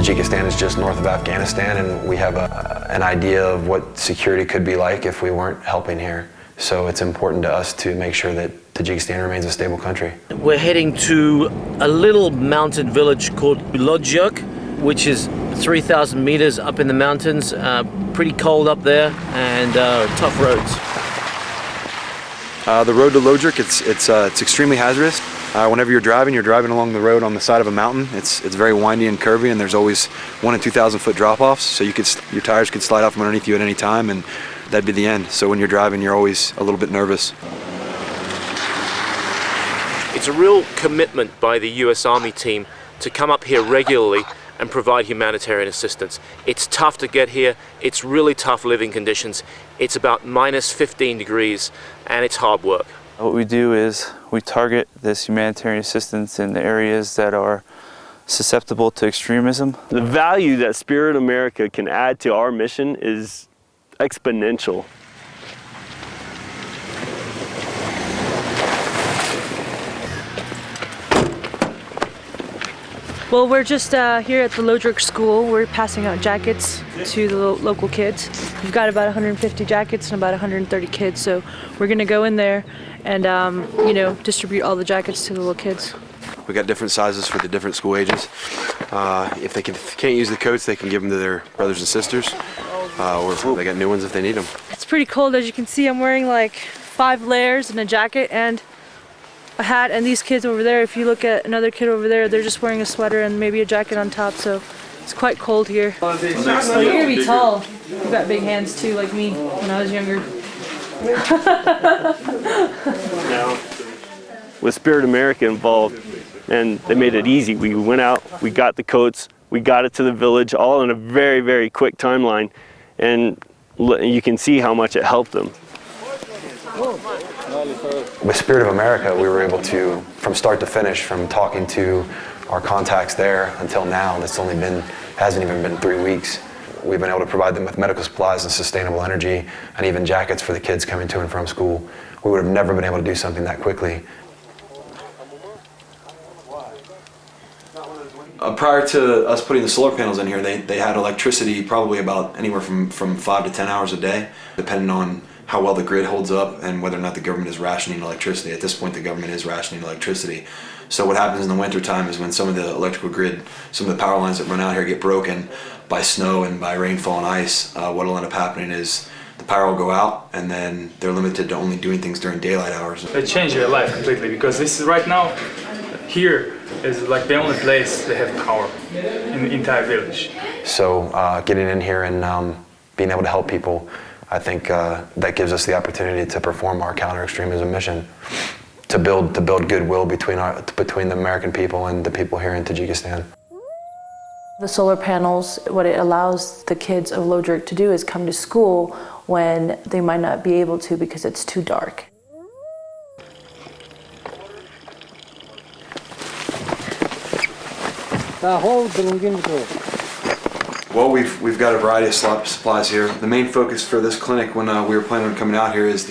Tajikistan is just north of Afghanistan, and we have an idea of what security could be like if we weren't helping here. So it's important to us to make sure that Tajikistan remains a stable country. We're heading to a little mountain village called Logyuk, which is 3,000 meters up in the mountains. Pretty cold up there, and tough roads. The road to Logyuk, it's extremely hazardous. Whenever you're driving along the road on the side of a mountain. It's very windy and curvy, and there's always 1,000 and 2,000 foot drop-offs. So your tires could slide off from underneath you at any time, and that'd be the end. So when you're driving, you're always a little bit nervous. It's a real commitment by the US Army team to come up here regularly and provide humanitarian assistance. It's tough to get here. It's really tough living conditions. It's about minus 15 degrees, and it's hard work. What we do is we target this humanitarian assistance in the areas that are susceptible to extremism. The value that Spirit America can add to our mission is exponential. Well, we're just here at the Logyuk school. We're passing out jackets to the local kids. We've got about 150 jackets and about 130 kids, so we're gonna go in there and distribute all the jackets to the little kids. We got different sizes for the different school ages. If they can't use the coats, they can give them to their brothers and sisters, or they got new ones if they need them. It's pretty cold, as you can see. I'm wearing like 5 layers and a jacket and a hat, and these kids over there, if you look at another kid over there, they're just wearing a sweater and maybe a jacket on top, so it's quite cold here. You're gonna be tall. You've got big hands too, like me when I was younger. With Spirit America involved, and they made it easy. We went out, we got the coats, we got it to the village, all in a very, very quick timeline, and you can see how much it helped them. With Spirit of America, we were able to, from start to finish, from talking to our contacts there until now, hasn't even been 3 weeks. We've been able to provide them with medical supplies and sustainable energy, and even jackets for the kids coming to and from school. We would have never been able to do something that quickly. Prior to us putting the solar panels in here, they had electricity probably about anywhere from 5 to 10 hours a day, depending on how well the grid holds up and whether or not the government is rationing electricity. At this point, the government is rationing electricity. So what happens in the winter time is when some of the electrical grid, some of the power lines that run out here get broken by snow and by rainfall and ice, what will end up happening is the power will go out, and then they're limited to only doing things during daylight hours. It changed their life completely, because this is right now, here is like the only place they have power in the entire village. So getting in here and being able to help people, I think that gives us the opportunity to perform our counter-extremism mission, to build goodwill between the American people and the people here in Tajikistan. The solar panels, what it allows the kids of Logyuk to do is come to school when they might not be able to because it's too dark. Well, we've got a variety of supplies here. The main focus for this clinic, when we were planning on coming out here, is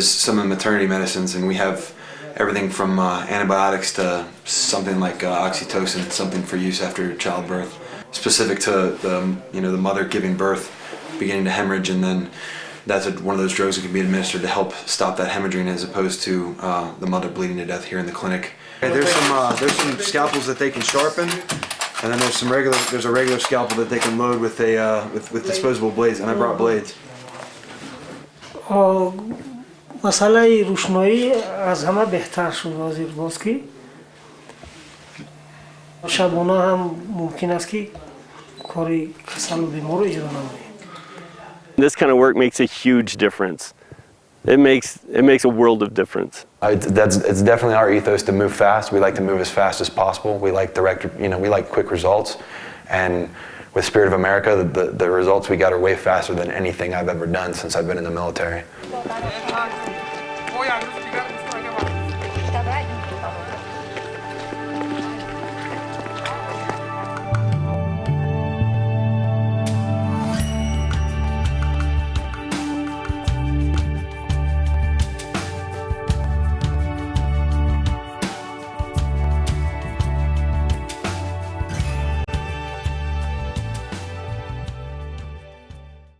some of the maternity medicines, and we have everything from antibiotics to something like oxytocin, something for use after childbirth, specific to the mother giving birth, beginning to hemorrhage, and then that's one of those drugs that can be administered to help stop that hemorrhaging, as opposed to the mother bleeding to death here in the clinic. Okay, there's some scalpels that they can sharpen, and then there's a regular scalpel that they can load with with disposable blades, and I brought blades. مسئله روشنایی از همه بهتر شد وزیر بازکی شبانه هم ممکن است که کاری کسل و بیمار اجرا نمایی. This kind of work makes a huge difference. It makes a world of difference. It's definitely our ethos to move fast. We like to move as fast as possible. We like we like quick results, and with Spirit of America, the results we got are way faster than anything I've ever done since I've been in the military.